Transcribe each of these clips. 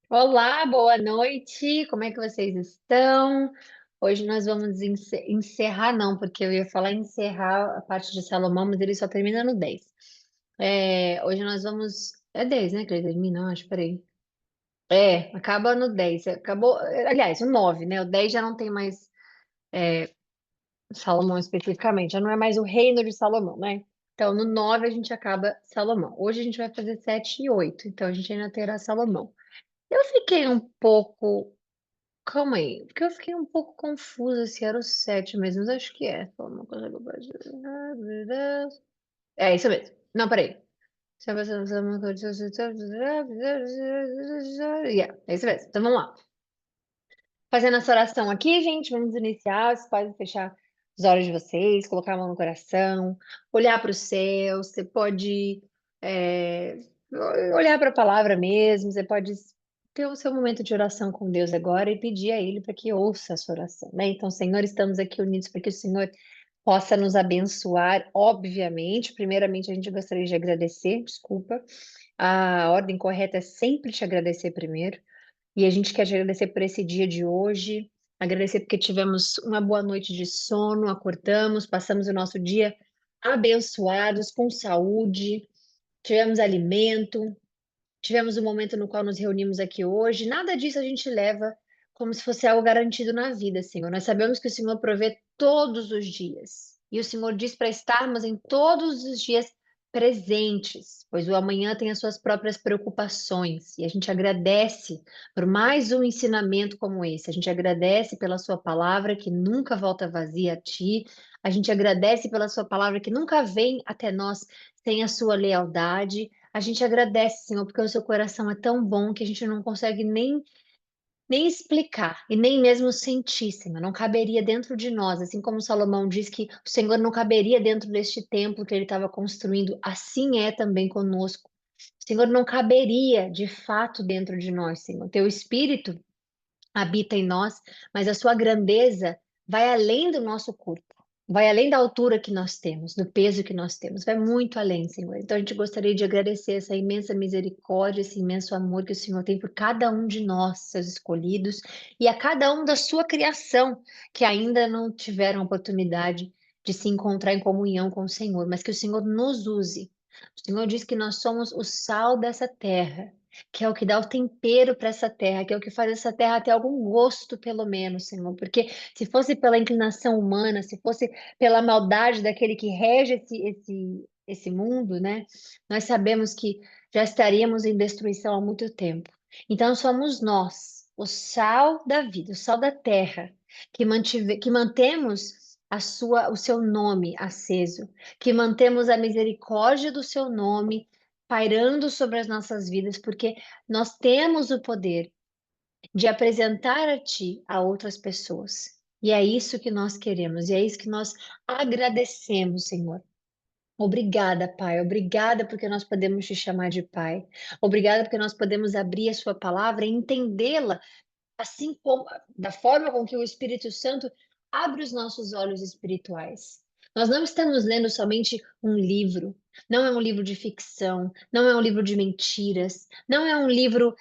Olá, boa noite. Como é que vocês estão? Hoje nós vamos encerrar, não, porque eu ia falar encerrar a parte de Salomão, mas ele só termina no 10. Hoje nós vamos. É 10, né? Que ele termina, acho, peraí. Acaba no 10. Acabou. Aliás, o 9, né? O 10 já não tem mais Salomão especificamente, já não é mais o reino de Salomão, né? Então, no 9 a gente acaba Salomão. Hoje a gente vai fazer 7 e 8, então a gente ainda terá Salomão. Eu fiquei um pouco. Calma aí, porque eu fiquei um pouco confusa se era o 7 mesmo, mas acho que é. Só uma coisa que eu posso dizer. É isso mesmo. Não, peraí. Yeah, é isso mesmo. Então vamos lá. Fazendo essa oração aqui, gente, vamos iniciar. Vocês podem fechar os olhos de vocês, colocar a mão no coração, olhar para o céu. Você pode é, olhar para a palavra mesmo. Você pode ter o seu momento de oração com Deus agora e pedir a Ele para que ouça a sua oração, né? Então, Senhor, estamos aqui unidos para que o Senhor possa nos abençoar, obviamente. Primeiramente, a gente gostaria de agradecer, desculpa. A ordem correta é sempre te agradecer primeiro. E a gente quer te agradecer por esse dia de hoje, agradecer porque tivemos uma boa noite de sono, acordamos, passamos o nosso dia abençoados, com saúde, tivemos alimento, tivemos um momento no qual nos reunimos aqui hoje. Nada disso a gente leva como se fosse algo garantido na vida, Senhor. Nós sabemos que o Senhor provê todos os dias. E o Senhor diz para estarmos em todos os dias presentes, pois o amanhã tem as suas próprias preocupações. E a gente agradece por mais um ensinamento como esse. A gente agradece pela sua palavra que nunca volta vazia a ti. A gente agradece pela sua palavra que nunca vem até nós sem a sua lealdade. A gente agradece, Senhor, porque o seu coração é tão bom que a gente não consegue nem explicar e nem mesmo sentir, Senhor. Não caberia dentro de nós, assim como Salomão diz que o Senhor não caberia dentro deste templo que ele estava construindo, assim é também conosco. O Senhor não caberia de fato dentro de nós, Senhor. Teu Espírito habita em nós, mas a sua grandeza vai além do nosso corpo, vai além da altura que nós temos, do peso que nós temos, vai muito além, Senhor. Então a gente gostaria de agradecer essa imensa misericórdia, esse imenso amor que o Senhor tem por cada um de nós, seus escolhidos, e a cada um da sua criação que ainda não tiveram oportunidade de se encontrar em comunhão com o Senhor, mas que o Senhor nos use. O Senhor diz que nós somos o sal dessa terra, que é o que dá o tempero para essa terra, que é o que faz essa terra ter algum gosto, pelo menos, Senhor. Porque se fosse pela inclinação humana, se fosse pela maldade daquele que rege esse mundo, né? Nós sabemos que já estaríamos em destruição há muito tempo. Então somos nós, o sal da vida, o sal da terra, que mantemos o seu nome aceso, que mantemos a misericórdia do seu nome pairando sobre as nossas vidas, porque nós temos o poder de apresentar a Ti a outras pessoas. E é isso que nós queremos, e é isso que nós agradecemos, Senhor. Obrigada, Pai. Obrigada porque nós podemos te chamar de Pai. Obrigada porque nós podemos abrir a Sua palavra e entendê-la, assim como da forma com que o Espírito Santo abre os nossos olhos espirituais. Nós não estamos lendo somente um livro, não é um livro de ficção, não é um livro de mentiras, não é um livro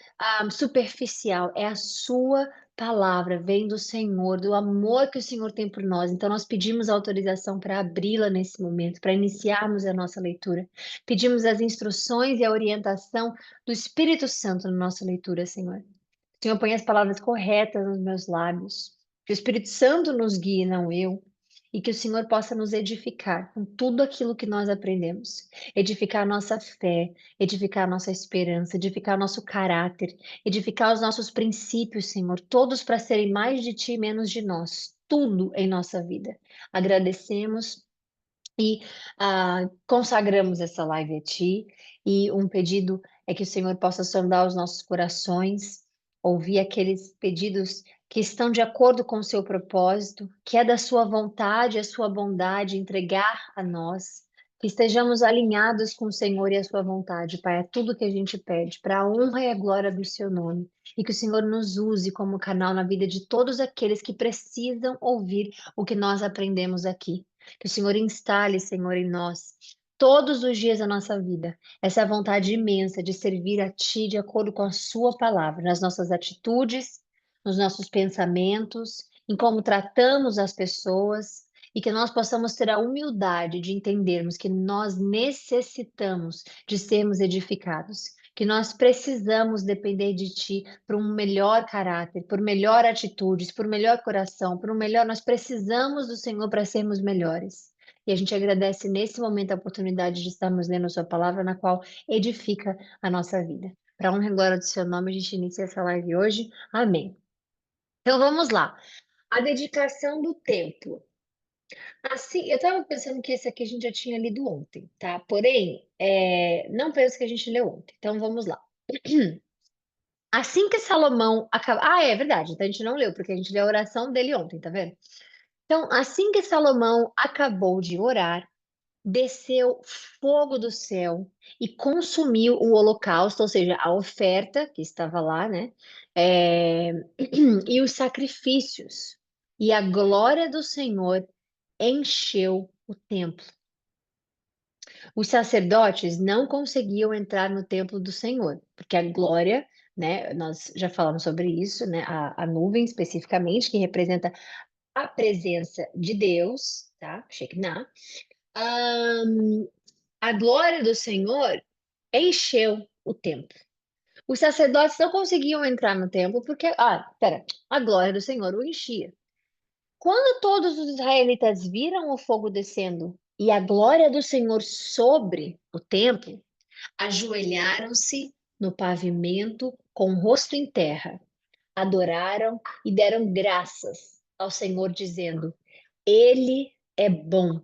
superficial, é a sua palavra, vem do Senhor, do amor que o Senhor tem por nós. Então, nós pedimos autorização para abri-la nesse momento, para iniciarmos a nossa leitura. Pedimos as instruções e a orientação do Espírito Santo na nossa leitura, Senhor. Senhor, põe as palavras corretas nos meus lábios. Que o Espírito Santo nos guie, não eu. E que o Senhor possa nos edificar com tudo aquilo que nós aprendemos. Edificar a nossa fé, edificar a nossa esperança, edificar o nosso caráter, edificar os nossos princípios, Senhor, todos para serem mais de Ti e menos de nós. Tudo em nossa vida. Agradecemos e consagramos essa live a Ti. E um pedido é que o Senhor possa sondar os nossos corações, ouvir aqueles pedidos que estão de acordo com o seu propósito, que é da sua vontade, a sua bondade, entregar a nós. Que estejamos alinhados com o Senhor e a sua vontade, Pai. É tudo que a gente pede, para a honra e a glória do seu nome. E que o Senhor nos use como canal na vida de todos aqueles que precisam ouvir o que nós aprendemos aqui. Que o Senhor instale, Senhor, em nós todos os dias da nossa vida, essa vontade imensa de servir a Ti de acordo com a Sua palavra, nas nossas atitudes, nos nossos pensamentos, em como tratamos as pessoas, e que nós possamos ter a humildade de entendermos que nós necessitamos de sermos edificados, que nós precisamos depender de Ti por um melhor caráter, por melhor atitudes, por melhor coração, por um melhor. Nós precisamos do Senhor para sermos melhores. E a gente agradece nesse momento a oportunidade de estarmos lendo a Sua palavra, na qual edifica a nossa vida. Para a honra e glória do Seu nome, a gente inicia essa live hoje. Amém. Então vamos lá. A dedicação do templo. Assim, eu estava pensando que esse aqui a gente já tinha lido ontem, tá? Porém, não penso que a gente leu ontem. Então vamos lá. Assim que Salomão acaba. Ah, é verdade. Então a gente não leu, porque a gente leu a oração dele ontem, tá vendo? Então, assim que Salomão acabou de orar, desceu fogo do céu e consumiu o holocausto, ou seja, a oferta que estava lá, né? É, e os sacrifícios. E a glória do Senhor encheu o templo. Os sacerdotes não conseguiam entrar no templo do Senhor, porque a glória, né? Nós já falamos sobre isso, né? A nuvem especificamente, que representa a presença de Deus, tá? Shekinah. A glória do Senhor encheu o templo. Os sacerdotes não conseguiam entrar no templo porque, a glória do Senhor o enchia. Quando todos os israelitas viram o fogo descendo e a glória do Senhor sobre o templo, ajoelharam-se no pavimento com o rosto em terra, adoraram e deram graças ao Senhor, dizendo: Ele é bom,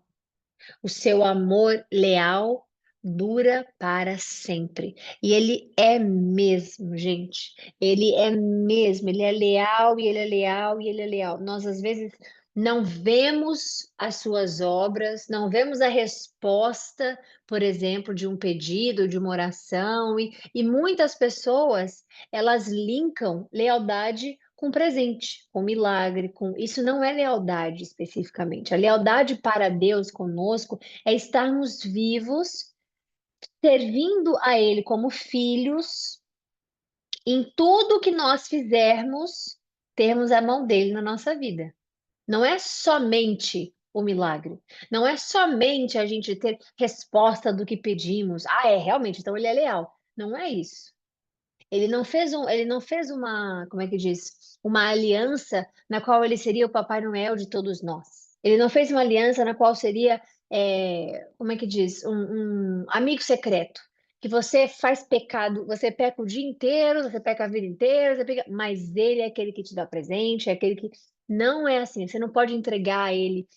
o seu amor leal dura para sempre. E ele é mesmo, gente. Ele é mesmo. Ele é leal e ele é leal e ele é leal. Nós, às vezes, não vemos as suas obras, não vemos a resposta, por exemplo, de um pedido, de uma oração, e muitas pessoas, elas linkam lealdade com presente, com milagre, com isso não é lealdade especificamente. A lealdade para Deus conosco é estarmos vivos, servindo a Ele como filhos, em tudo que nós fizermos, termos a mão dele na nossa vida. Não é somente o milagre, não é somente a gente ter resposta do que pedimos. Ah, é realmente, então ele é leal. Não é isso. Ele não fez uma, como é que diz? Uma aliança na qual ele seria o Papai Noel de todos nós. Ele não fez uma aliança na qual seria, como é que diz? Um amigo secreto. Que você faz pecado, você peca o dia inteiro, você peca a vida inteira, mas ele é aquele que te dá presente, é aquele que. Não é assim, você não pode entregar a ele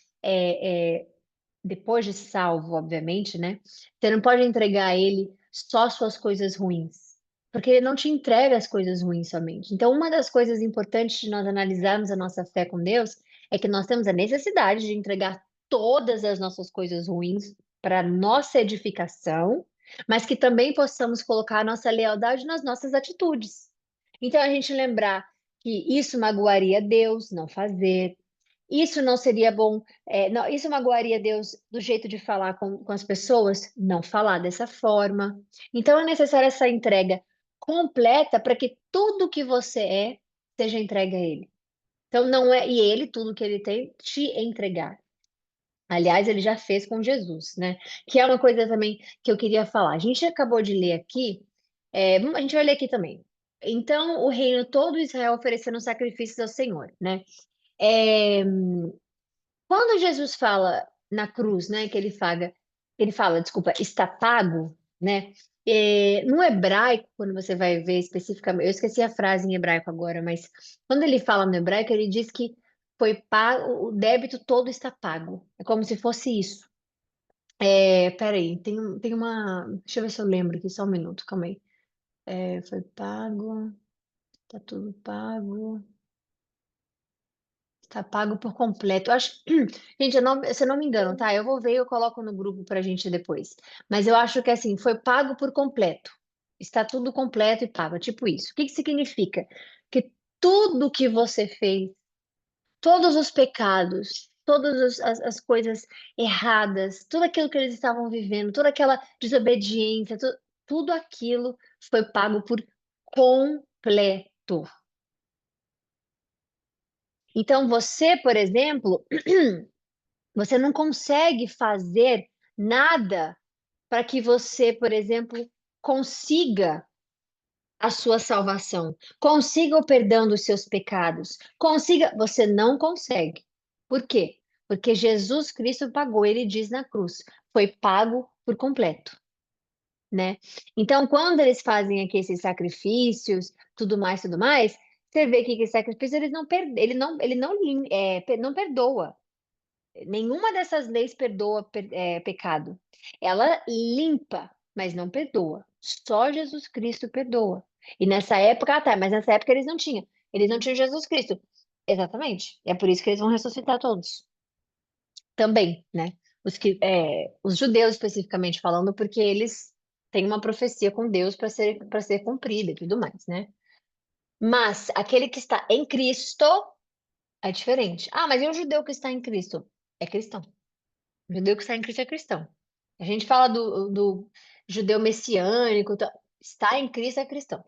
depois de salvo, obviamente, né? Você não pode entregar a ele só suas coisas ruins, porque ele não te entrega as coisas ruins somente. Então, uma das coisas importantes de nós analisarmos a nossa fé com Deus é que nós temos a necessidade de entregar todas as nossas coisas ruins para nossa edificação, mas que também possamos colocar a nossa lealdade nas nossas atitudes. Então, a gente lembrar que isso magoaria Deus, não fazer. Isso não seria bom, não, isso magoaria Deus do jeito de falar com as pessoas? Não falar dessa forma. Então é necessária essa entrega completa para que tudo que você é seja entregue a Ele. Então não é, e Ele, tudo que Ele tem, te entregar. Aliás, Ele já fez com Jesus, né? Que é uma coisa também que eu queria falar. A gente acabou de ler aqui, a gente vai ler aqui também. Então, o reino todo Israel oferecendo sacrifícios ao Senhor, né? É, Quando Jesus fala na cruz, né, ele fala, desculpa, está pago, né? No hebraico, quando você vai ver especificamente, eu esqueci a frase em hebraico agora, mas quando ele fala no hebraico, ele diz que foi pago, o débito todo está pago. É como se fosse isso. Peraí, tem uma. Deixa eu ver se eu lembro aqui, só um minuto, calma aí. Foi pago, tá tudo pago. Tá pago por completo. Eu acho, gente, se eu não me engano, tá? Eu vou ver e eu coloco no grupo pra gente depois. Mas eu acho que assim, foi pago por completo. Está tudo completo e pago, é tipo isso. O que que significa? Que tudo que você fez, todos os pecados, todas as coisas erradas, tudo aquilo que eles estavam vivendo, toda aquela desobediência, tudo aquilo foi pago por completo. Então, você, por exemplo, você não consegue fazer nada para que você, por exemplo, consiga a sua salvação, consiga o perdão dos seus pecados, consiga, você não consegue. Por quê? Porque Jesus Cristo pagou, ele diz na cruz, foi pago por completo, né? Então, quando eles fazem aqui esses sacrifícios, tudo mais, você vê que esse sacrifício eles não per, não perdoa. Nenhuma dessas leis perdoa pecado. Ela limpa, mas não perdoa. Só Jesus Cristo perdoa. E nessa época, tá, mas nessa época eles não tinham. Eles não tinham Jesus Cristo. Exatamente. É por isso que eles vão ressuscitar todos. Também, né? Os judeus especificamente falando, porque eles têm uma profecia com Deus para ser cumprida e tudo mais, né? Mas aquele que está em Cristo é diferente. Ah, mas e o judeu que está em Cristo? É cristão. O judeu que está em Cristo é cristão. A gente fala do judeu messiânico, está em Cristo é cristão,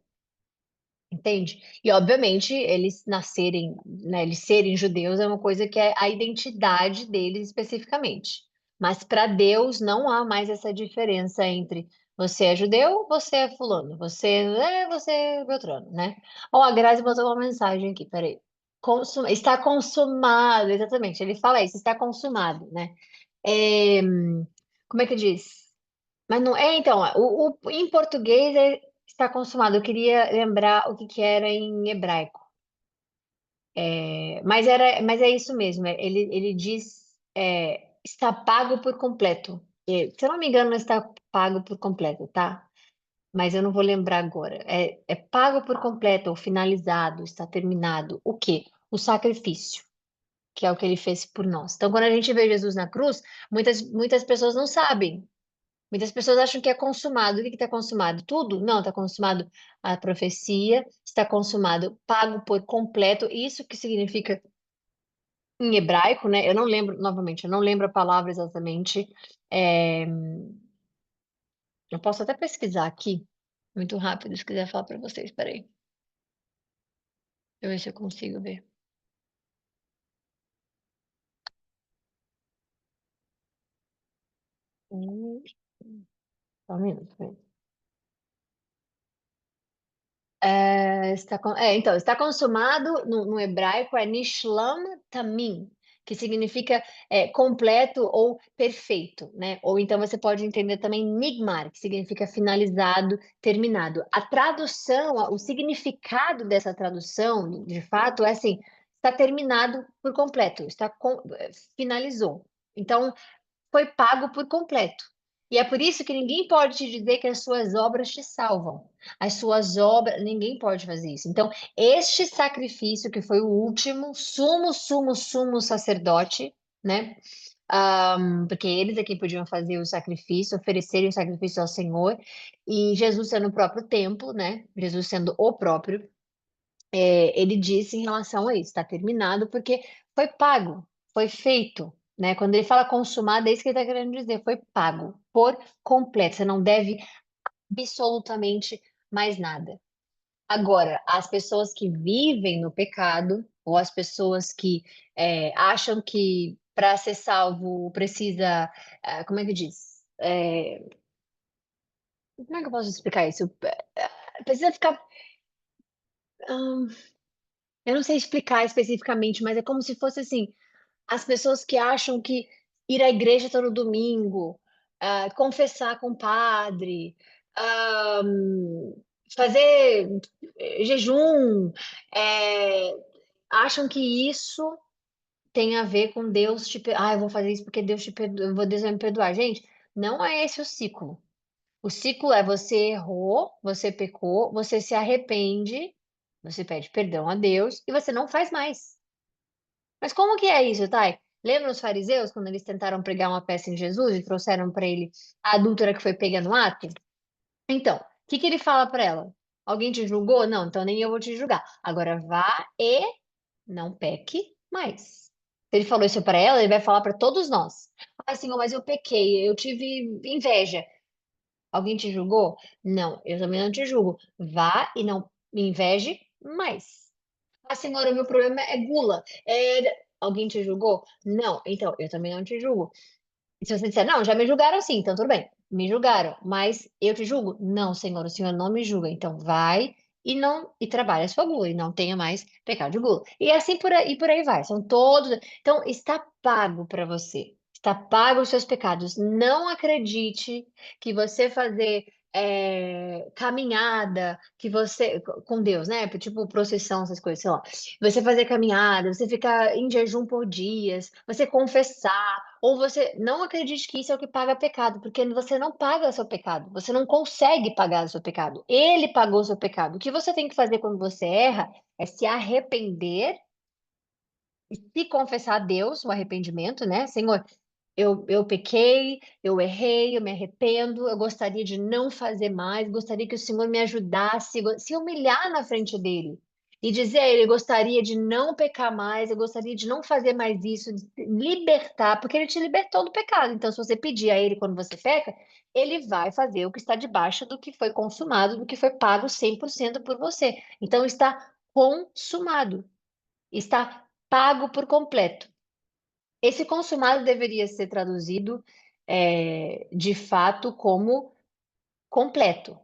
entende? E obviamente eles nascerem, né, eles serem judeus é uma coisa que é a identidade deles especificamente. Mas para Deus não há mais essa diferença entre você é judeu, você é fulano, você é Beltrano, né? Ó, a Grazi botou uma mensagem aqui, peraí. Está consumado, exatamente. Ele fala isso, está consumado, né? É, como é que diz? Mas não é, então, em português está consumado. Eu queria lembrar o que que era em hebraico. Mas é isso mesmo. Ele diz está pago por completo. Se eu não me engano, não está pago por completo, tá? Mas eu não vou lembrar agora. É pago por completo, ou finalizado, está terminado. O quê? O sacrifício, que é o que ele fez por nós. Então, quando a gente vê Jesus na cruz, muitas pessoas não sabem. Muitas pessoas acham que é consumado. O que está consumado? Tudo? Não, está consumado a profecia, está consumado, pago por completo. Isso que significa em hebraico, né? Eu não lembro, novamente, eu não lembro a palavra exatamente. É, eu posso até pesquisar aqui, muito rápido, se quiser falar para vocês. Peraí, deixa eu ver se eu consigo ver. Só um minuto, peraí. Então, está consumado no hebraico é nishlam tamim, que significa completo ou perfeito, né? Ou então você pode entender também nigmar, que significa finalizado, terminado. A tradução, o significado dessa tradução, de fato, é assim, está terminado por completo, finalizou. Então, foi pago por completo. E é por isso que ninguém pode te dizer que as suas obras te salvam. As suas obras, ninguém pode fazer isso. Então, este sacrifício, que foi o último, sumo sacerdote, né? Porque eles aqui podiam fazer o sacrifício, oferecerem o sacrifício ao Senhor, e Jesus sendo o próprio templo, né? Jesus sendo o próprio, ele disse em relação a isso, está terminado, porque foi pago, foi feito, né? Quando ele fala consumado, é isso que ele está querendo dizer, foi pago por completo, você não deve absolutamente mais nada. Agora, as pessoas que vivem no pecado, ou as pessoas que acham que para ser salvo precisa, como é que diz? Como é que eu posso explicar isso? Precisa ficar. hum, eu não sei explicar especificamente, mas é como se fosse assim. As pessoas que acham que ir à igreja todo domingo, confessar com o padre, ah, fazer jejum, é, acham que isso tem a ver com Deus eu vou fazer isso porque Deus te perdoa, Deus vai me perdoar. Gente, não é esse o ciclo. O ciclo é você errou, você pecou, você se arrepende, você pede perdão a Deus e você não faz mais. Mas como que é isso, Thay? Lembra os fariseus, quando eles tentaram pregar uma peça em Jesus e trouxeram para ele a adúltera que foi pega no ato? Então, o que que ele fala para ela? Alguém te julgou? Não, então nem eu vou te julgar. Agora vá e não peque mais. Se ele falou isso para ela, ele vai falar para todos nós. Ah, Senhor, mas eu pequei, eu tive inveja. Alguém te julgou? Não, eu também não te julgo. Vá e não me inveje mais. Ah, Senhor, o meu problema é gula. Alguém te julgou? Não, então eu também não te julgo. E se você disser, não, já me julgaram sim, então tudo bem, me julgaram, mas eu te julgo? Não, Senhor, o Senhor não me julga, então vai e não e trabalhe a sua gula e não tenha mais pecado de gula. E assim por aí vai, são todos. Então está pago para você. Está pago os seus pecados. Não acredite que você fazer caminhada, que você com Deus, né? Tipo procissão, essas coisas, sei lá. Você fazer caminhada, você ficar em jejum por dias, você confessar ou você não acredite que isso é o que paga pecado, porque você não paga o seu pecado, você não consegue pagar o seu pecado. Ele pagou o seu pecado. O que você tem que fazer quando você erra é se arrepender e se confessar a Deus o arrependimento, né? Senhor, eu pequei, eu errei, eu me arrependo, eu gostaria de não fazer mais, gostaria que o Senhor me ajudasse, se humilhar na frente dele e dizer a ele, eu gostaria de não pecar mais, eu gostaria de não fazer mais isso, de se libertar, porque ele te libertou do pecado. Então, se você pedir a ele quando você peca, ele vai fazer o que está debaixo do que foi consumado, do que foi pago 100% por você. Então, está consumado, está pago por completo. Esse consumado deveria ser traduzido, de fato, como completo.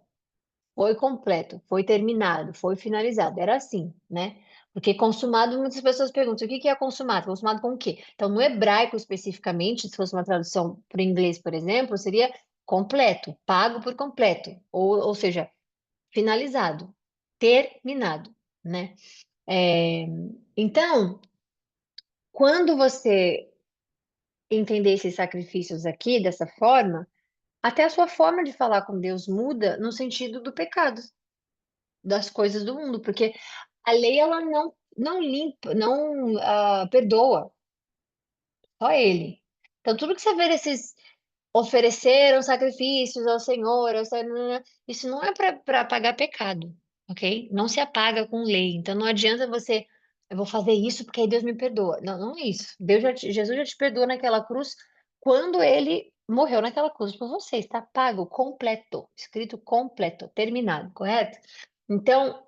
Foi completo, foi terminado, foi finalizado. Era assim, né? Porque consumado, muitas pessoas perguntam, o que que é consumado? Consumado com o quê? Então, no hebraico especificamente, se fosse uma tradução para o inglês, por exemplo, seria completo, pago por completo, ou seja, finalizado, terminado, né? É, então, quando você entender esses sacrifícios aqui dessa forma, até a sua forma de falar com Deus muda no sentido do pecado, das coisas do mundo, porque a lei ela não limpa, não perdoa, só Ele. Então tudo que você vê desses ofereceram sacrifícios ao Senhor, isso não é para pagar pecado, ok? Não se apaga com lei. Então não adianta você, eu vou fazer isso porque aí Deus me perdoa. Não, não é isso. Jesus já te perdoou naquela cruz quando ele morreu naquela cruz por você. Está pago, completo, escrito completo, terminado, correto? Então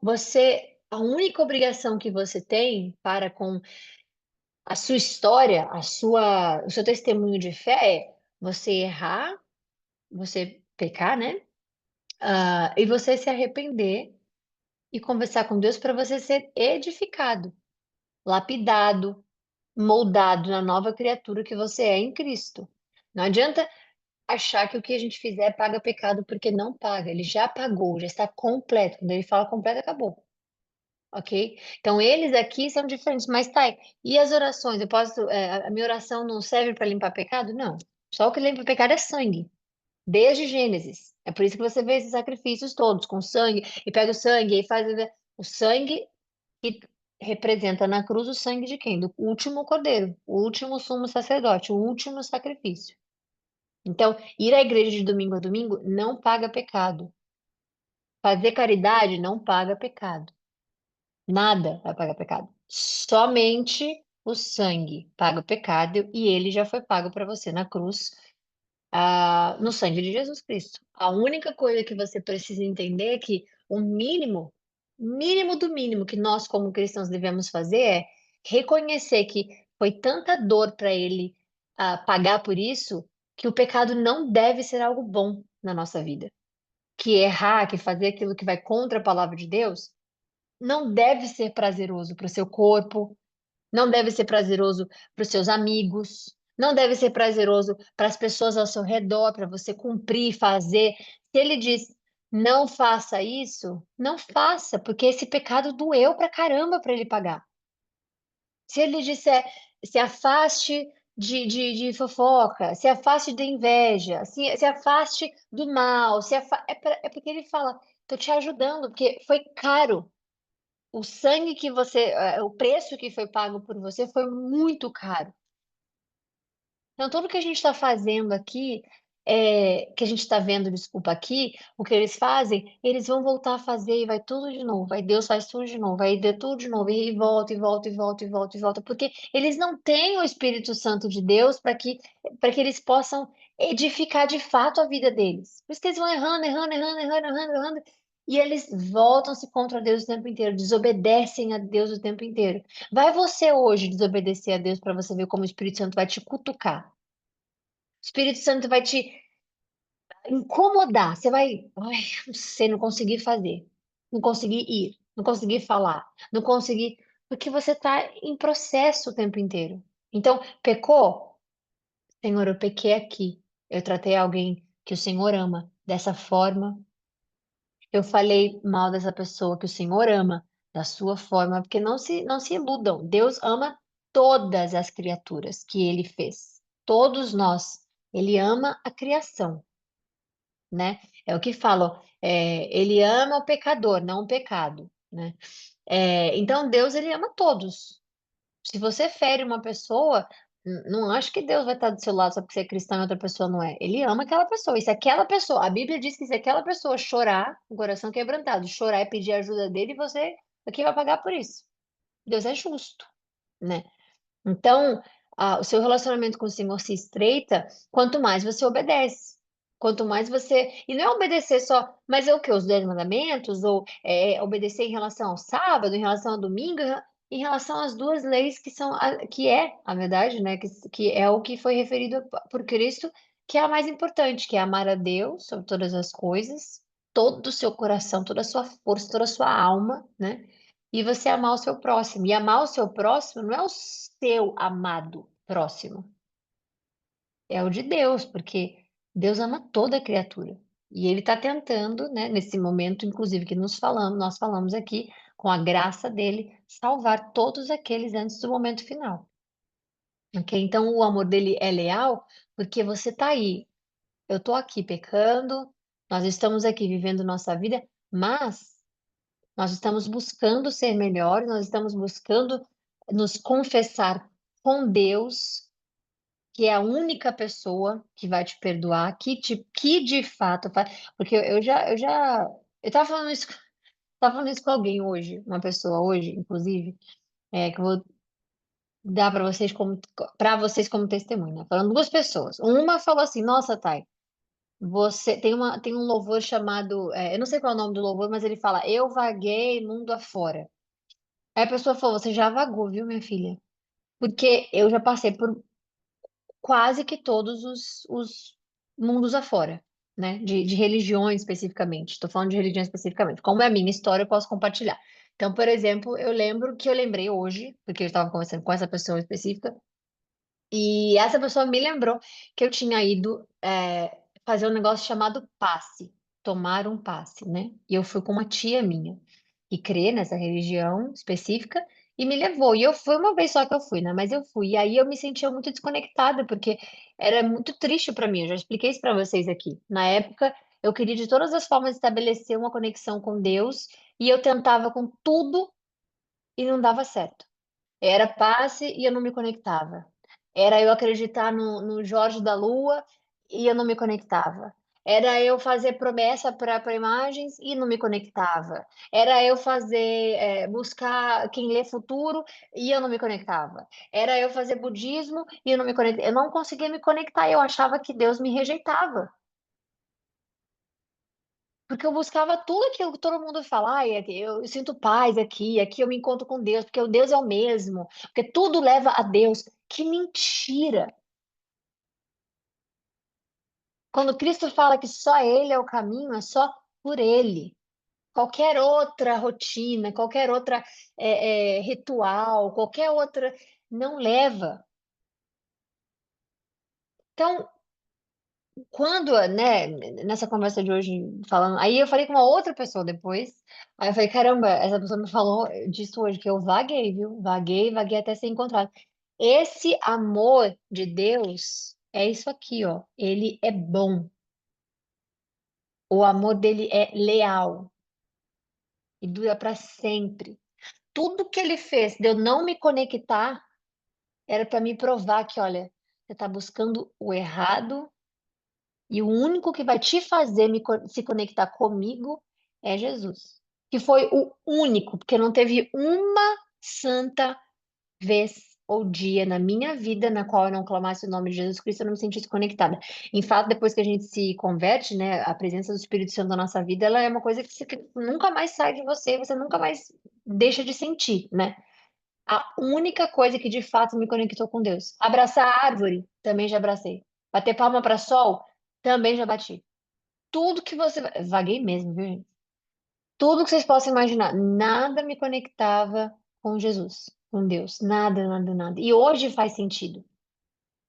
a única obrigação que você tem para com a sua história, o seu testemunho de fé é você errar, você pecar, né? E você se arrepender e conversar com Deus para você ser edificado, lapidado, moldado na nova criatura que você é em Cristo. Não adianta achar que o que a gente fizer paga pecado, porque não paga. Ele já pagou, já está completo. Quando ele fala completo, acabou. Ok? Então, eles aqui são diferentes. Mas, tá, e as orações? A minha oração não serve para limpar pecado? Não. Só o que limpa pecado é sangue. Desde Gênesis. É por isso que você vê esses sacrifícios todos, com sangue, e pega o sangue, e faz o sangue que representa na cruz o sangue de quem? Do último cordeiro, o último sumo sacerdote, o último sacrifício. Então, ir à igreja de domingo a domingo não paga pecado. Fazer caridade não paga pecado. Nada vai pagar pecado. Somente o sangue paga o pecado e ele já foi pago para você na cruz, no sangue de Jesus Cristo. A única coisa que você precisa entender é que o mínimo, mínimo do mínimo que nós como cristãos devemos fazer é reconhecer que foi tanta dor para ele pagar por isso, que o pecado não deve ser algo bom na nossa vida. Que errar, que fazer aquilo que vai contra a palavra de Deus, não deve ser prazeroso para o seu corpo, não deve ser prazeroso para os seus amigos, não deve ser prazeroso para as pessoas ao seu redor, para você cumprir, fazer. Se ele diz, não faça isso, não faça, porque esse pecado doeu pra caramba para ele pagar. Se ele disser, se afaste de fofoca, se afaste da inveja, se afaste do mal, é porque ele fala, estou te ajudando, porque foi caro. O sangue que o preço que foi pago por você foi muito caro. Então, tudo que a gente está fazendo aqui que a gente está vendo, desculpa, aqui, o que eles fazem, eles vão voltar a fazer e vai tudo de novo. Aí Deus faz tudo de novo, aí dê tudo de novo, e volta, e volta, e volta, e volta, e volta, porque eles não têm o Espírito Santo de Deus para que eles possam edificar de fato a vida deles. Por isso que eles vão errando, errando, errando, errando, errando, errando, e eles voltam-se contra Deus o tempo inteiro, desobedecem a Deus o tempo inteiro. Vai você hoje desobedecer a Deus para você ver como o Espírito Santo vai te cutucar. O Espírito Santo vai te incomodar. Você vai, ai, não sei, não conseguir fazer, não conseguir ir, não conseguir falar, não conseguir, porque você está em processo o tempo inteiro. Então, pecou? Senhor, eu pequei aqui. Eu tratei alguém que o Senhor ama dessa forma. Eu falei mal dessa pessoa que o Senhor ama da sua forma, porque não se iludam. Deus ama todas as criaturas que ele fez. Todos nós. Ele ama a criação, né? É o que falam, ele ama o pecador, não o pecado, né? Então Deus ele ama todos. Se você fere uma pessoa, não acho que Deus vai estar do seu lado só porque você é cristão e outra pessoa não é. Ele ama aquela pessoa. E se aquela pessoa, a Bíblia diz que se aquela pessoa chorar, com o coração quebrantado, chorar e pedir ajuda dele, você aqui vai pagar por isso. Deus é justo, né? Então, o seu relacionamento com o Senhor se estreita quanto mais você obedece. Quanto mais você. E não é obedecer só, mas é o quê? Os 10 mandamentos? Ou obedecer em relação ao sábado, em relação ao domingo, em relação às duas leis que são, que é, a verdade, né? Que é o que foi referido por Cristo, que é a mais importante, que é amar a Deus sobre todas as coisas, todo o seu coração, toda a sua força, toda a sua alma, né? E você amar o seu próximo. E amar o seu próximo não é o seu amado próximo, é o de Deus, porque Deus ama toda criatura. E Ele está tentando, né, nesse momento, inclusive, que nós falamos aqui, com a graça dele, salvar todos aqueles antes do momento final. Ok? Então, o amor dele é leal, porque você está aí. Eu estou aqui pecando, nós estamos aqui vivendo nossa vida, mas nós estamos buscando ser melhores, nós estamos buscando nos confessar com Deus, que é a única pessoa que vai te perdoar, que de fato faz. Porque eu tava falando isso com alguém hoje, uma pessoa hoje, inclusive, que eu vou dar para vocês como testemunho, né? Falando duas pessoas. Uma falou assim: Nossa, Thay, você tem um louvor chamado, eu não sei qual é o nome do louvor, mas ele fala: Eu vaguei mundo afora. Aí a pessoa falou: Você já vagou, viu, minha filha? Porque eu já passei por quase que todos os mundos afora, né? De religiões especificamente. Estou falando de religião especificamente. Como é a minha história, eu posso compartilhar. Então, por exemplo, eu lembro que eu lembrei hoje, porque eu estava conversando com essa pessoa específica, e essa pessoa me lembrou que eu tinha ido fazer um negócio chamado passe, tomar um passe, né? E eu fui com uma tia minha que crê nessa religião específica e me levou. E eu fui uma vez só que eu fui, né? Mas eu fui. E aí eu me sentia muito desconectada porque era muito triste para mim. Eu já expliquei isso para vocês aqui. Na época, eu queria de todas as formas estabelecer uma conexão com Deus e eu tentava com tudo e não dava certo. Era passe e eu não me conectava. Era eu acreditar no Jorge da Lua e eu não me conectava. Era eu fazer promessa para imagens e não me conectava. Era eu buscar quem lê futuro e eu não me conectava. Era eu fazer budismo e eu não me conectava. Eu não conseguia me conectar. Eu achava que Deus me rejeitava. Porque eu buscava tudo aquilo que todo mundo fala, eu sinto paz aqui eu me encontro com Deus, porque o Deus é o mesmo, porque tudo leva a Deus. Que mentira! Quando Cristo fala que só Ele é o caminho, é só por Ele. Qualquer outra rotina, qualquer outra ritual, qualquer outra não leva. Então, quando, né, nessa conversa de hoje, falando, aí eu falei com uma outra pessoa depois, aí eu falei, caramba, essa pessoa me falou disso hoje, que eu vaguei, viu? Vaguei, vaguei até ser encontrado. Esse amor de Deus é isso aqui, ó. Ele é bom. O amor dele é leal e dura para sempre. Tudo que ele fez de eu não me conectar era para me provar que, olha, você está buscando o errado E o único que vai te fazer se conectar comigo é Jesus. Que foi o único, porque não teve uma santa vez ou dia na minha vida na qual eu não clamasse o nome de Jesus Cristo, eu não me sentisse conectada. Em fato, depois que a gente se converte, né, a presença do Espírito Santo na nossa vida, ela é uma coisa que nunca mais sai de você, você nunca mais deixa de sentir, né? A única coisa que de fato me conectou com Deus. Abraçar a árvore, também já abracei. Bater palma para sol, também já bati. Tudo que você. Vaguei mesmo, viu, gente? Tudo que vocês possam imaginar. Nada me conectava com Jesus, com Deus. Nada, nada, nada. E hoje faz sentido,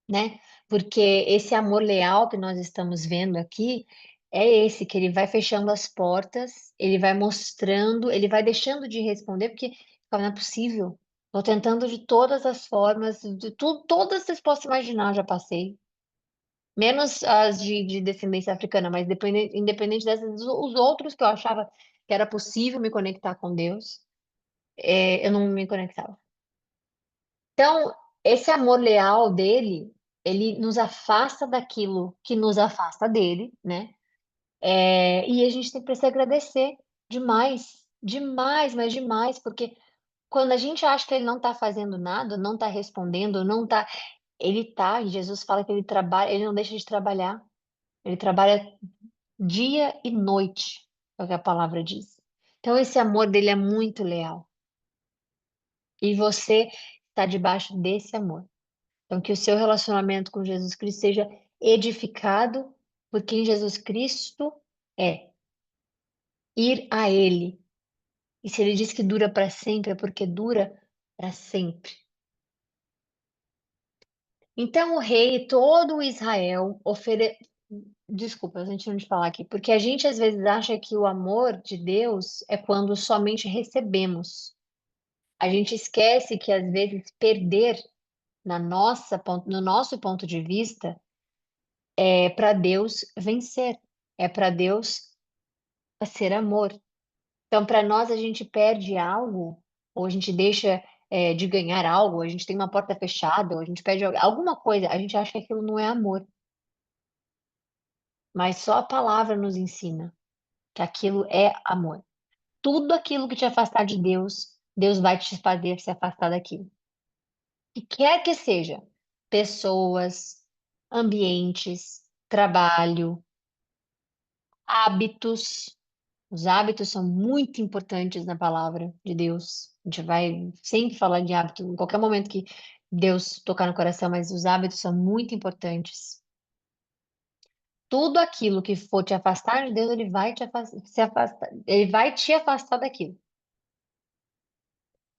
né? Porque esse amor leal que nós estamos vendo aqui é esse, que ele vai fechando as portas, ele vai mostrando, ele vai deixando de responder, porque não é possível. Estou tentando de todas as formas, de tudo, todas vocês possam imaginar, eu já passei. Menos as de descendência africana, mas independente dessas, os outros que eu achava que era possível me conectar com Deus, eu não me conectava. Então, esse amor leal dele, ele nos afasta daquilo que nos afasta dele, né? E a gente tem que se agradecer demais, demais, mas demais, porque quando a gente acha que ele não está fazendo nada, não está respondendo, não está, ele está, e Jesus fala que ele trabalha, ele não deixa de trabalhar, ele trabalha dia e noite, é o que a palavra diz. Então, esse amor dele é muito leal, e você está debaixo desse amor. Então, que o seu relacionamento com Jesus Cristo seja edificado por quem Jesus Cristo é. Ir a Ele. E se Ele diz que dura para sempre, é porque dura para sempre. Então, o rei e todo o Israel Desculpa, a gente não te falar aqui, porque a gente às vezes acha que o amor de Deus é quando somente recebemos. A gente esquece que às vezes perder no nosso ponto de vista é para Deus vencer, é para Deus ser amor. Então, para nós, a gente perde algo, ou a gente deixa de ganhar algo, a gente tem uma porta fechada, ou a gente perde alguma coisa, a gente acha que aquilo não é amor. Mas só a palavra nos ensina que aquilo é amor. Tudo aquilo que te afastar de Deus, Deus vai te fazer se afastar daquilo. E quer que seja pessoas, ambientes, trabalho, hábitos. Os hábitos são muito importantes na palavra de Deus. A gente vai sempre falar de hábito, em qualquer momento que Deus tocar no coração, mas os hábitos são muito importantes. Tudo aquilo que for te afastar de Deus, ele vai se afastar, ele vai te afastar daquilo.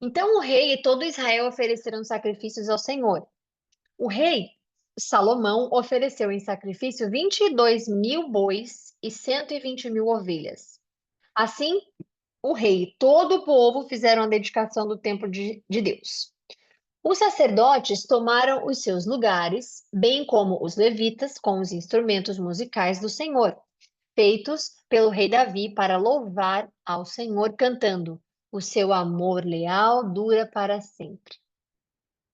Então o rei e todo Israel ofereceram sacrifícios ao Senhor. O rei Salomão ofereceu em sacrifício 22.000 bois e 120.000 ovelhas. Assim, o rei e todo o povo fizeram a dedicação do templo de Deus. Os sacerdotes tomaram os seus lugares, bem como os levitas, com os instrumentos musicais do Senhor, feitos pelo rei Davi para louvar ao Senhor, cantando: O seu amor leal dura para sempre.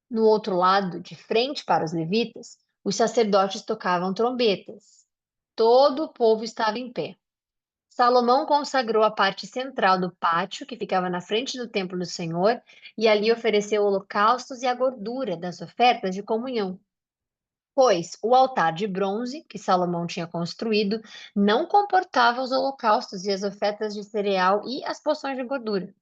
No outro lado, de frente para os levitas, os sacerdotes tocavam trombetas. Todo o povo estava em pé. Salomão consagrou a parte central do pátio, que ficava na frente do templo do Senhor, e ali ofereceu holocaustos e a gordura das ofertas de comunhão. Pois o altar de bronze que Salomão tinha construído não comportava os holocaustos e as ofertas de cereal e as porções de gordura.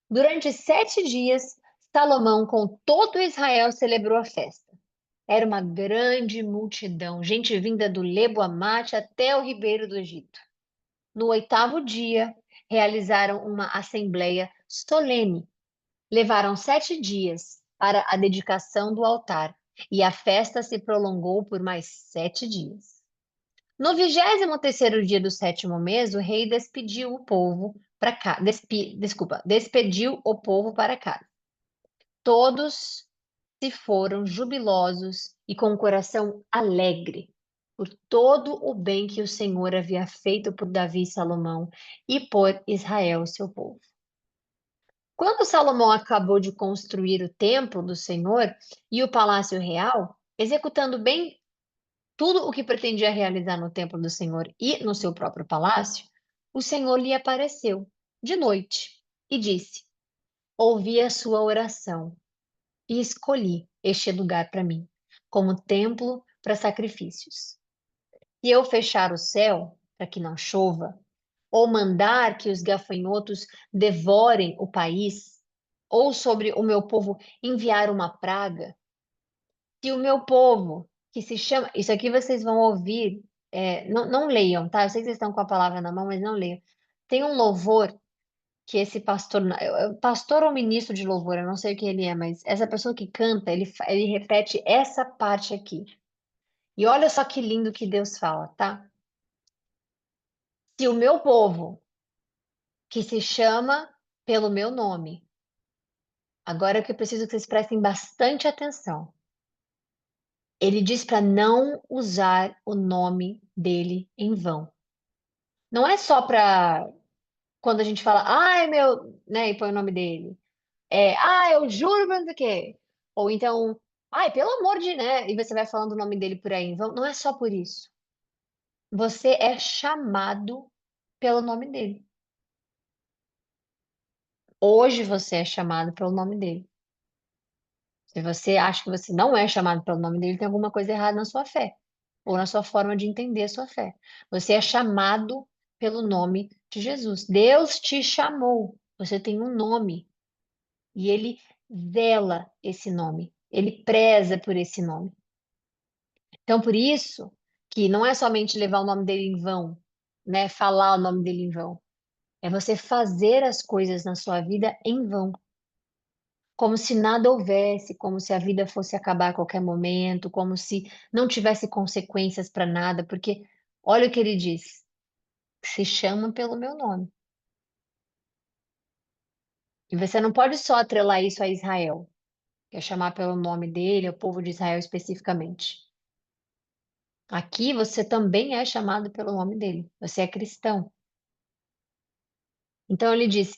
Durante 7 dias, Salomão, com todo Israel, celebrou a festa. Era uma grande multidão, gente vinda do Lebo Amate até o ribeiro do Egito. No 8º dia, realizaram uma assembleia solene. Levaram 7 dias para a dedicação do altar e a festa se prolongou por mais 7 dias. No 23º dia do 7º mês, o rei despediu o povo para cá, despediu o povo para casa. Todos se foram jubilosos e com o coração alegre por todo o bem que o Senhor havia feito por Davi e Salomão e por Israel, seu povo. Quando Salomão acabou de construir o templo do Senhor e o palácio real, executando bem tudo o que pretendia realizar no templo do Senhor e no seu próprio palácio, o Senhor lhe apareceu de noite e disse: Ouvi a sua oração e escolhi este lugar para mim, como templo para sacrifícios. Se eu fechar o céu para que não chova, ou mandar que os gafanhotos devorem o país, ou sobre o meu povo enviar uma praga, se o meu povo, que se chama. Isso aqui vocês vão ouvir, não, não leiam, tá? Eu sei que vocês estão com a palavra na mão, mas não leiam. Tem um louvor que esse pastor, pastor ou ministro de louvor, eu não sei o que ele é, mas essa pessoa que canta, ele repete essa parte aqui. E olha só que lindo que Deus fala, tá? Se o meu povo, que se chama pelo meu nome, agora que eu preciso que vocês prestem bastante atenção. Ele diz para não usar o nome dele em vão. Não é só para quando a gente fala, ai meu, né, e põe o nome dele. Eu juro, mas não sei o quê. Ou então, ai, pelo amor de, né? E você vai falando o nome dele por aí. Então, não é só por isso. Você é chamado pelo nome dele. Hoje você é chamado pelo nome dele. Se você acha que você não é chamado pelo nome dele, tem alguma coisa errada na sua fé, ou na sua forma de entender a sua fé. Você é chamado pelo nome de Jesus. Deus te chamou. Você tem um nome. E ele zela esse nome. Ele preza por esse nome. Então, por isso que não é somente levar o nome dele em vão, né? Falar o nome dele em vão. É você fazer as coisas na sua vida em vão. Como se nada houvesse, como se a vida fosse acabar a qualquer momento, como se não tivesse consequências para nada, porque olha o que ele diz: se chama pelo meu nome. E você não pode só atrelar isso a Israel, que é chamar pelo nome dele, o povo de Israel especificamente. Aqui você também é chamado pelo nome dele, você é cristão. Então ele diz: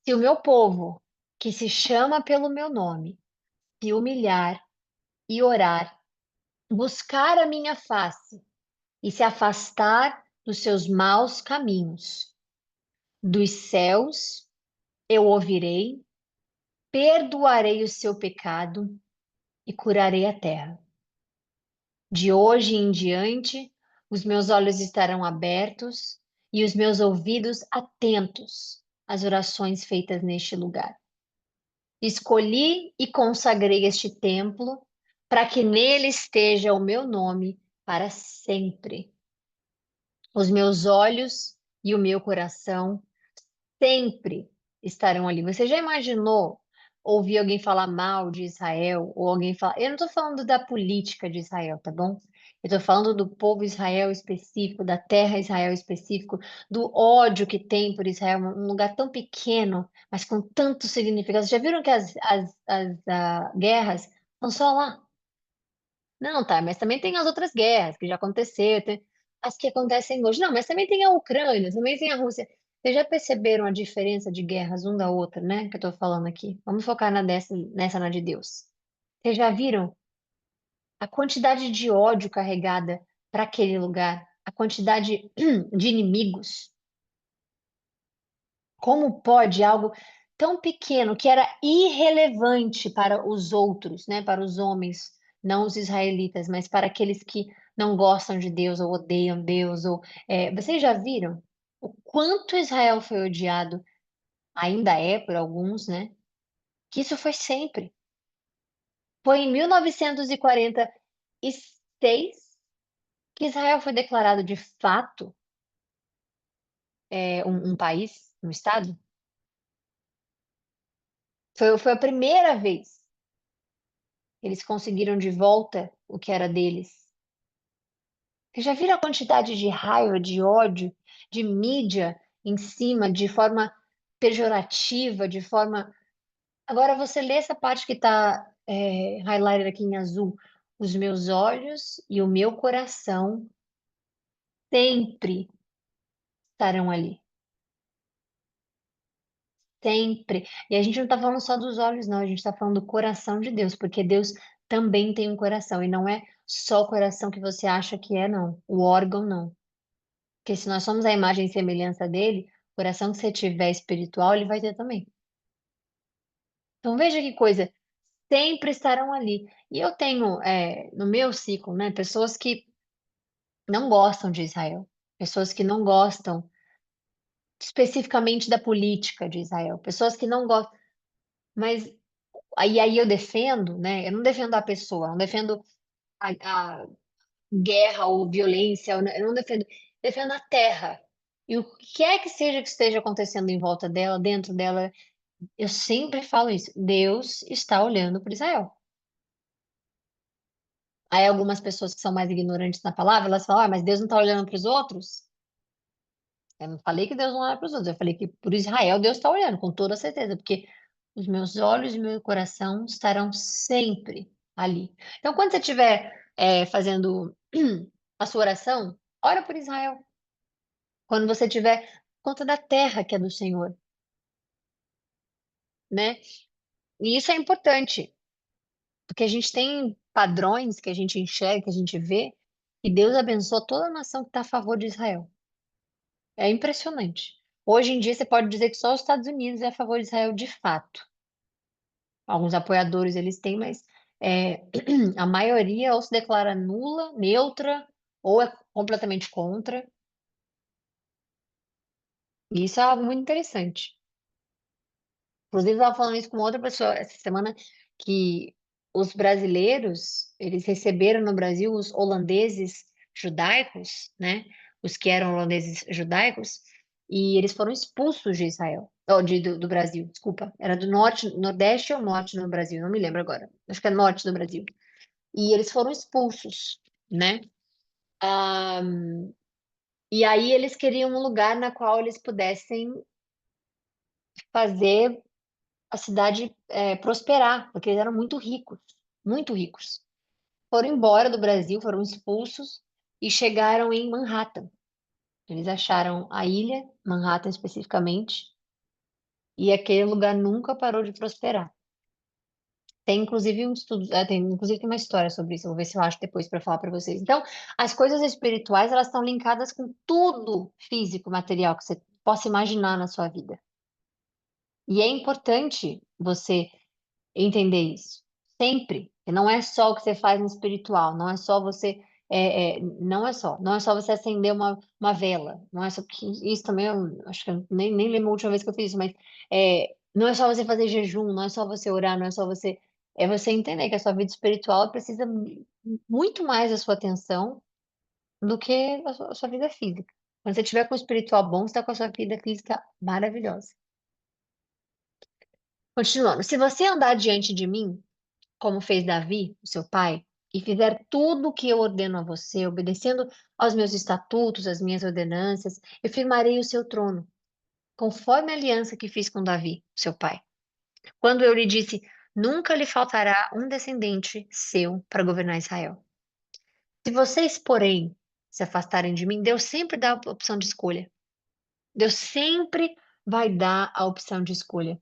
se o meu povo, que se chama pelo meu nome, se humilhar e orar, buscar a minha face, e se afastar dos seus maus caminhos. Dos céus eu ouvirei, perdoarei o seu pecado e curarei a terra. De hoje em diante, os meus olhos estarão abertos e os meus ouvidos atentos às orações feitas neste lugar. Escolhi e consagrei este templo para que nele esteja o meu nome para sempre. Os meus olhos e o meu coração sempre estarão ali. Você já imaginou ouvir alguém falar mal de Israel ou alguém falar? Eu não estou falando da política de Israel, tá bom? Eu estou falando do povo Israel específico, da terra Israel específico, do ódio que tem por Israel, um lugar tão pequeno, mas com tanto significado. Já viram que as guerras estão só lá? Não, tá, mas também tem as outras guerras que já aconteceram, tem as que acontecem hoje. Não, mas também tem a Ucrânia, também tem a Rússia. Vocês já perceberam a diferença de guerras um da outra, né? Que eu tô falando aqui. Vamos focar nessa na de Deus. Vocês já viram a quantidade de ódio carregada para aquele lugar? A quantidade de inimigos? Como pode algo tão pequeno, que era irrelevante para os outros, né, para os homens, não os israelitas, mas para aqueles que não gostam de Deus ou odeiam Deus, vocês já viram o quanto Israel foi odiado, ainda é por alguns, né? Que isso foi sempre. Foi em 1946 que Israel foi declarado de fato um país, um estado. Foi a primeira vez eles conseguiram de volta o que era deles. Vocês já viram a quantidade de raiva, de ódio, de mídia em cima, de forma pejorativa, de forma. Agora você lê essa parte que está highlighted aqui em azul. Os meus olhos e o meu coração sempre estarão ali. Sempre. E a gente não está falando só dos olhos, não. A gente está falando do coração de Deus, porque Deus também tem um coração, e não é só o coração que você acha que é, não. O órgão, não. Porque se nós somos a imagem e semelhança dele, o coração que você tiver espiritual, ele vai ter também. Então veja que coisa, sempre estarão ali. E eu tenho, no meu ciclo, né, pessoas que não gostam de Israel, pessoas que não gostam especificamente da política de Israel, pessoas que não gostam, mas aí eu defendo, né, eu não defendo a pessoa, eu não defendo a guerra ou violência, eu não defendo, defendo a terra. E o que é que seja que esteja acontecendo em volta dela, dentro dela, eu sempre falo isso, Deus está olhando para Israel. Aí algumas pessoas que são mais ignorantes na palavra, elas falam, mas Deus não está olhando para os outros? Eu não falei que Deus não olha para os outros, eu falei que por Israel Deus está olhando, com toda certeza, porque os meus olhos e meu coração estarão sempre ali. Então, quando você estiver fazendo a sua oração, ora por Israel. Quando você tiver conta da terra que é do Senhor, né? E isso é importante, porque a gente tem padrões que a gente enxerga, que a gente vê, e Deus abençoa toda a nação que está a favor de Israel. É impressionante. Hoje em dia você pode dizer que só os Estados Unidos é a favor de Israel de fato. Alguns apoiadores eles têm, mas a maioria ou se declara nula, neutra, ou é completamente contra. E isso é algo muito interessante. Inclusive, eu estava falando isso com outra pessoa essa semana, que os brasileiros, eles receberam no Brasil os holandeses judaicos, né? Os que eram holandeses judaicos, e eles foram expulsos de Israel, ou do Brasil, desculpa. Era do norte, nordeste ou norte no Brasil, não me lembro agora. Acho que é norte do Brasil. E eles foram expulsos, né? Ah, e aí eles queriam um lugar na qual eles pudessem fazer a cidade prosperar, porque eles eram muito ricos, muito ricos. Foram embora do Brasil, foram expulsos e chegaram em Manhattan. Eles acharam a ilha, Manhattan especificamente, e aquele lugar nunca parou de prosperar. Tem inclusive um estudo, tem uma história sobre isso, eu vou ver se eu acho depois para falar para vocês. Então, as coisas espirituais, elas estão linkadas com tudo físico, material que você possa imaginar na sua vida. E é importante você entender isso. Sempre. E não é só o que você faz no espiritual, não é só você. Não é só você acender uma vela. Não é só que isso também, eu acho que eu nem lembro a última vez que eu fiz isso, mas não é só você fazer jejum, não é só você orar, não é só você. É você entender que a sua vida espiritual precisa muito mais da sua atenção do que a sua vida física. Quando você tiver com o espiritual bom, você está com a sua vida física maravilhosa. Continuando. Se você andar diante de mim, como fez Davi, o seu pai, e fizer tudo o que eu ordeno a você, obedecendo aos meus estatutos, às minhas ordenanças, eu firmarei o seu trono, conforme a aliança que fiz com Davi, seu pai. Quando eu lhe disse, nunca lhe faltará um descendente seu para governar Israel. Se vocês, porém, se afastarem de mim, Deus sempre dá a opção de escolha. Deus sempre vai dar a opção de escolha.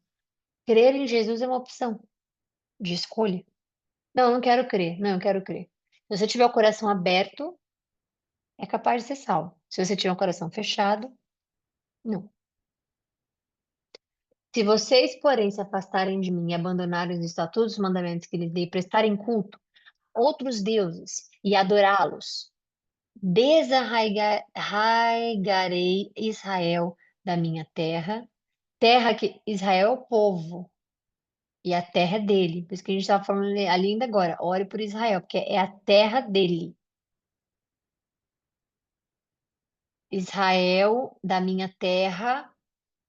Crer em Jesus é uma opção de escolha. Não, eu não quero crer. Não, eu quero crer. Se você tiver o coração aberto, é capaz de ser salvo. Se você tiver um coração fechado, não. Se vocês, porém, se afastarem de mim e abandonarem os estatutos e os mandamentos que lhes dei, prestarem culto a outros deuses e adorá-los, desarraigarei Israel da minha terra, terra que Israel é o povo, e a terra é dele. Por isso que a gente estava falando ali ainda agora, ore por Israel, porque é a terra dele. Israel da minha terra,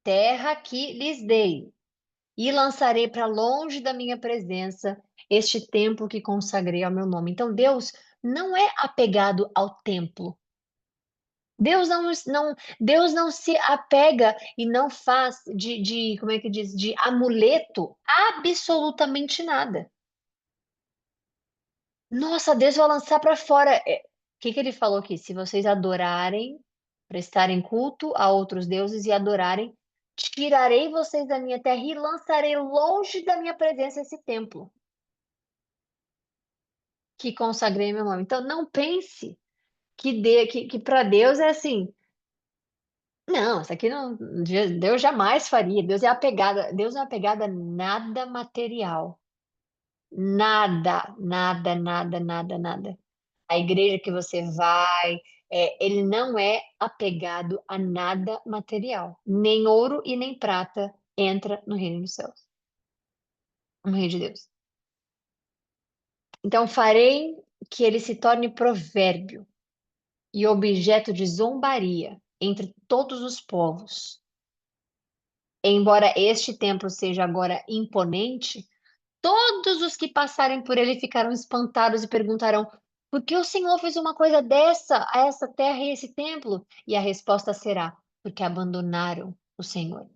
terra que lhes dei, e lançarei para longe da minha presença este templo que consagrei ao meu nome. Então, Deus não é apegado ao templo. Deus não se apega e não faz como é que diz, de amuleto absolutamente nada. Nossa, Deus vai lançar para fora. O que que ele falou aqui? Se vocês adorarem, prestarem culto a outros deuses e adorarem, tirarei vocês da minha terra e lançarei longe da minha presença esse templo. que consagrei meu nome. Então, não pense que para Deus é assim, não, isso aqui não, Deus jamais faria. Deus é apegado a nada material. Nada, nada, nada, nada, nada. A igreja que você vai, ele não é apegado a nada material. Nem ouro e nem prata entra no reino dos céus, no reino de Deus. Então farei que ele se torne provérbio e objeto de zombaria entre todos os povos. Embora este templo seja agora imponente, todos os que passarem por ele ficarão espantados e perguntarão: por que o Senhor fez uma coisa dessa a essa terra e esse templo? E a resposta será: porque abandonaram o Senhor,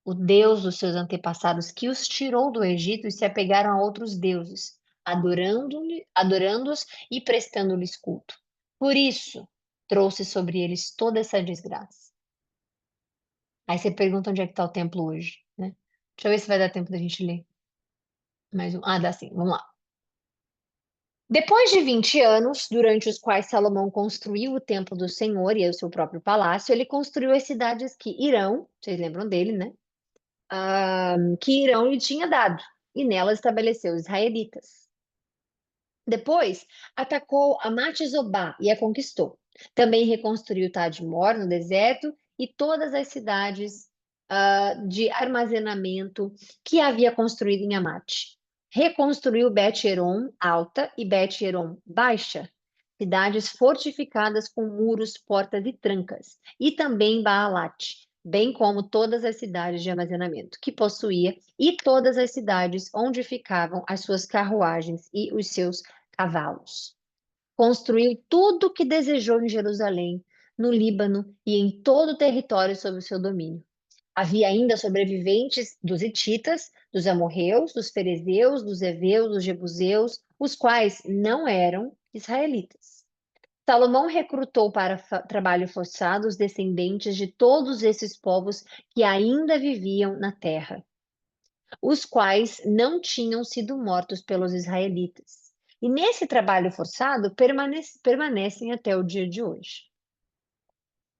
o Deus dos seus antepassados, que os tirou do Egito e se apegaram a outros deuses, adorando-os e prestando-lhes culto. Por isso, trouxe sobre eles toda essa desgraça. Aí você pergunta onde é que está o templo hoje, né? Deixa eu ver se vai dar tempo da gente ler mais um. Ah, dá sim, vamos lá. Depois de 20 anos, durante os quais Salomão construiu o templo do Senhor e o seu próprio palácio, ele construiu as cidades que Irão, vocês lembram dele, né? Que Irão lhe tinha dado, e nelas estabeleceu os israelitas. Depois, atacou Amat-Zobá e a conquistou. Também reconstruiu Tadmor, no deserto, e todas as cidades de armazenamento que havia construído em Amate. Reconstruiu Bet-Eron Alta e Bet-Eron Baixa, cidades fortificadas com muros, portas e trancas, e também Baalat, bem como todas as cidades de armazenamento que possuía e todas as cidades onde ficavam as suas carruagens e os seus cavalos. Construiu tudo o que desejou em Jerusalém, no Líbano e em todo o território sob o seu domínio. Havia ainda sobreviventes dos hititas, dos amorreus, dos ferezeus, dos heveus, dos jebuseus, os quais não eram israelitas. Salomão recrutou para trabalho forçado os descendentes de todos esses povos que ainda viviam na terra, os quais não tinham sido mortos pelos israelitas. E nesse trabalho forçado permanecem até o dia de hoje.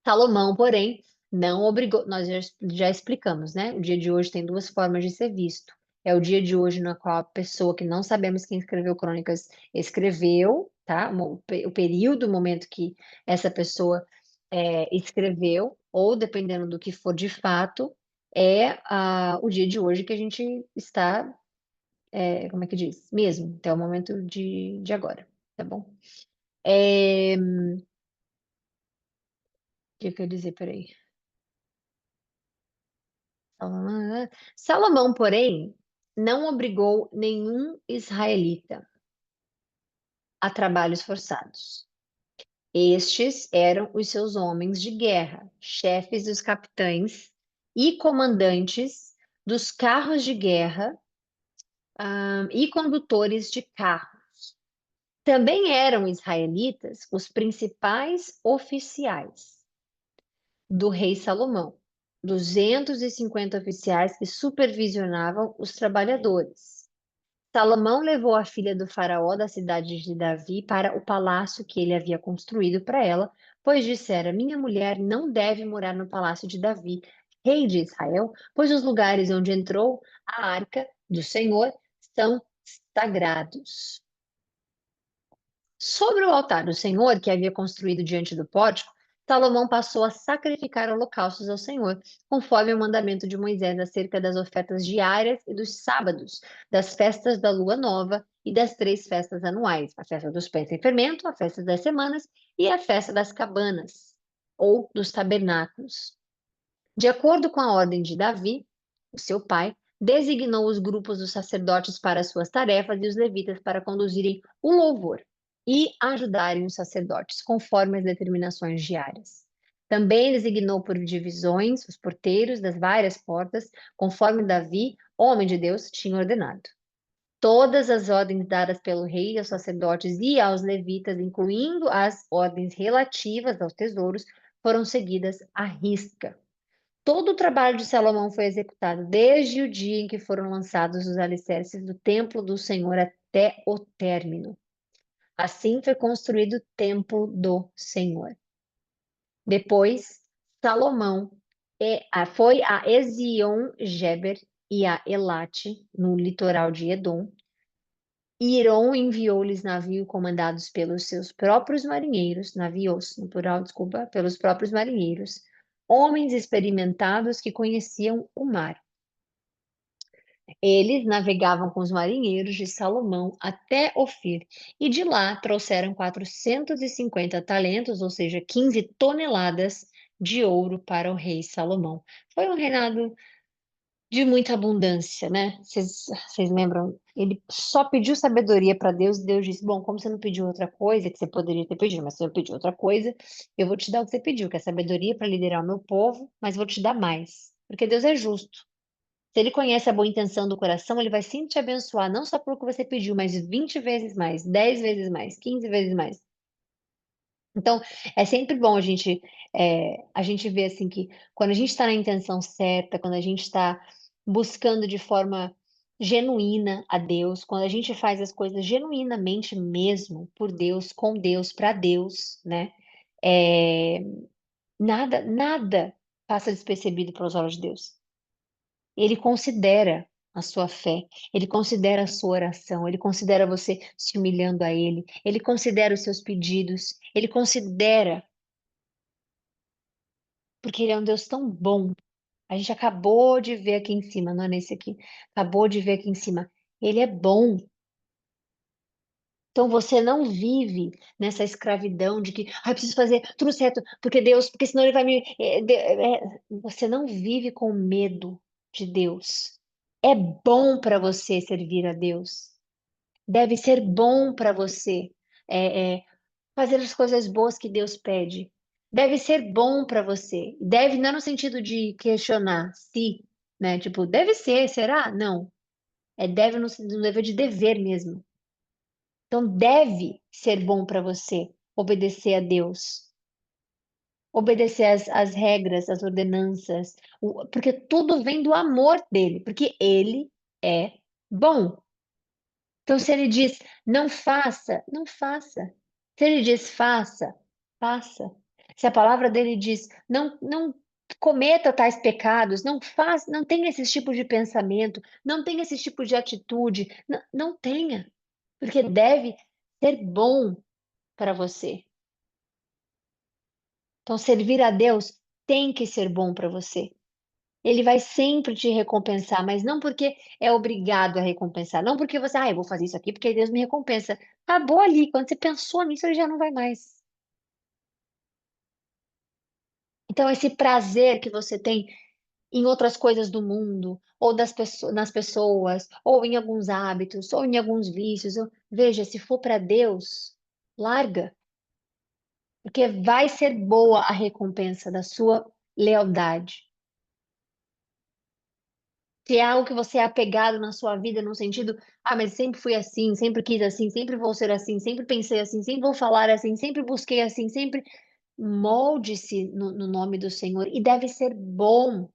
Salomão, porém, não obrigou, nós já explicamos, né? O dia de hoje tem duas formas de ser visto. É o dia de hoje na qual a pessoa que não sabemos quem escreveu Crônicas escreveu, tá? O período, o momento que essa pessoa escreveu, ou dependendo do que for de fato, o dia de hoje que a gente está, como é que diz? Mesmo, até o momento de agora, tá bom? O que eu quero dizer? Peraí. Salomão, porém, não obrigou nenhum israelita a trabalhos forçados. Estes eram os seus homens de guerra, chefes dos capitães e comandantes dos carros de guerra, e condutores de carros. Também eram israelitas os principais oficiais do rei Salomão, 250 oficiais que supervisionavam os trabalhadores. Salomão levou a filha do faraó da cidade de Davi para o palácio que ele havia construído para ela, pois dissera: Minha mulher não deve morar no palácio de Davi, rei de Israel, pois os lugares onde entrou a arca do Senhor são sagrados. Sobre o altar do Senhor, que havia construído diante do pórtico, Salomão passou a sacrificar holocaustos ao Senhor, conforme o mandamento de Moisés acerca das ofertas diárias e dos sábados, das festas da lua nova e das 3 festas anuais: a festa dos pães sem fermento, a festa das semanas e a festa das cabanas, ou dos tabernáculos. De acordo com a ordem de Davi, o seu pai, designou os grupos dos sacerdotes para suas tarefas e os levitas para conduzirem o louvor e ajudarem os sacerdotes, conforme as determinações diárias. Também designou por divisões os porteiros das várias portas, conforme Davi, homem de Deus, tinha ordenado. Todas as ordens dadas pelo rei aos sacerdotes e aos levitas, incluindo as ordens relativas aos tesouros, foram seguidas à risca. Todo o trabalho de Salomão foi executado desde o dia em que foram lançados os alicerces do templo do Senhor até o término. Assim foi construído o templo do Senhor. Depois, Salomão foi a Ezion-Geber e a Elate, no litoral de Edom. Hiram enviou-lhes navios comandados pelos seus próprios marinheiros, navios, no plural, desculpa, pelos próprios marinheiros, homens experimentados que conheciam o mar. Eles navegavam com os marinheiros de Salomão até Ofir, e de lá trouxeram 450 talentos, ou seja, 15 toneladas de ouro para o rei Salomão. Foi um reinado de muita abundância, né? Vocês lembram? Ele só pediu sabedoria para Deus, e Deus disse: Bom, como você não pediu outra coisa que você poderia ter pedido, mas se eu pedir outra coisa, eu vou te dar o que você pediu, que é sabedoria para liderar o meu povo, mas vou te dar mais, porque Deus é justo. Se ele conhece a boa intenção do coração, ele vai sim te abençoar, não só pelo que você pediu, mas 20 vezes mais, 10 vezes mais, 15 vezes mais. Então, é sempre bom a gente ver assim que quando a gente está na intenção certa, quando a gente está buscando de forma genuína a Deus, quando a gente faz as coisas genuinamente mesmo, por Deus, com Deus, para Deus, né? É, nada passa despercebido para os olhos de Deus. Ele considera a sua fé, ele considera a sua oração, ele considera você se humilhando a ele considera os seus pedidos, ele considera, porque ele é um Deus tão bom. A gente acabou de ver aqui em cima, não é nesse aqui, acabou de ver aqui em cima. Ele é bom. Então você não vive nessa escravidão de que, ai, preciso fazer tudo certo, porque Deus, porque senão ele vai me. Você não vive com medo de Deus. É bom para você servir a Deus. Deve ser bom para você fazer as coisas boas que Deus pede. Deve ser bom para você. Deve, não é no sentido de questionar se, né? Tipo, deve ser, será? Não. É deve no nível de dever mesmo. Então, deve ser bom para você obedecer a Deus. Obedecer as regras, as ordenanças, porque tudo vem do amor dele, porque ele é bom. Então, se ele diz não faça, não faça. Se ele diz faça, faça. Se a palavra dele diz não cometa tais pecados, não faz, não tenha esse tipo de pensamento, não tenha esse tipo de atitude, não tenha, porque deve ser bom para você. Então, servir a Deus tem que ser bom para você. Ele vai sempre te recompensar, mas não porque é obrigado a recompensar, não porque você, eu vou fazer isso aqui porque Deus me recompensa. Acabou ali, quando você pensou nisso, ele já não vai mais. Então, esse prazer que você tem em outras coisas do mundo, ou nas pessoas, ou em alguns hábitos, ou em alguns vícios, veja, se for para Deus, larga, porque vai ser boa a recompensa da sua lealdade. Se é algo que você é apegado na sua vida, no sentido, mas sempre fui assim, sempre quis assim, sempre vou ser assim, sempre pensei assim, sempre vou falar assim, sempre busquei assim, sempre molde-se no nome do Senhor e deve ser bom,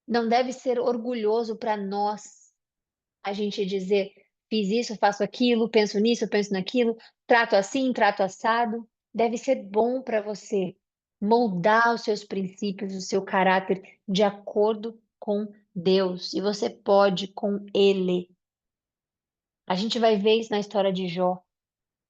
não deve ser orgulhoso para nós a gente dizer, fiz isso, faço aquilo, penso nisso, penso naquilo, trato assim, trato assado. Deve ser bom para você moldar os seus princípios, o seu caráter de acordo com Deus. E você pode com Ele. A gente vai ver isso na história de Jó.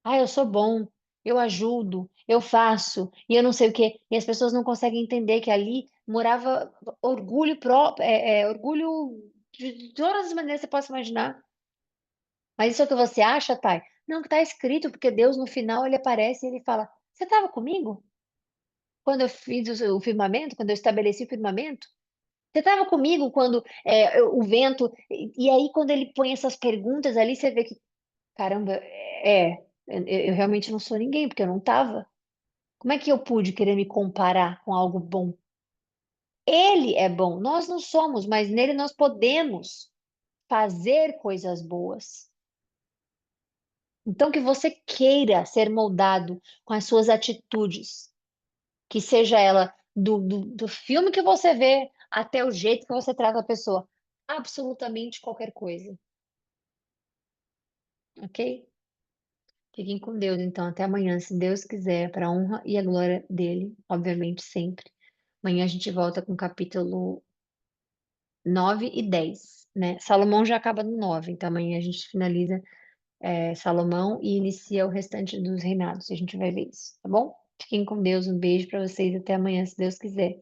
Eu sou bom, eu ajudo, eu faço, e eu não sei o quê. E as pessoas não conseguem entender que ali morava orgulho próprio, orgulho de todas as maneiras que você possa imaginar. Mas isso é o que você acha, Thay? Não, que está escrito, porque Deus no final ele aparece e ele fala: Você estava comigo? Quando eu fiz o firmamento, quando eu estabeleci o firmamento? Você estava comigo quando o vento. E aí, quando ele põe essas perguntas ali, você vê que, caramba, eu realmente não sou ninguém, porque eu não estava. Como é que eu pude querer me comparar com algo bom? Ele é bom, nós não somos, mas nele nós podemos fazer coisas boas. Então, que você queira ser moldado com as suas atitudes, que seja ela do filme que você vê até o jeito que você trata a pessoa, absolutamente qualquer coisa. ok? Fiquem com Deus, então, até amanhã, se Deus quiser, para a honra e a glória dele, obviamente, sempre. Amanhã a gente volta com o capítulo 9 e 10, né? Salomão já acaba no 9, então amanhã a gente finaliza Salomão e inicia o restante dos reinados. A gente vai ver isso, tá bom? Fiquem com Deus, um beijo para vocês, até amanhã, se Deus quiser.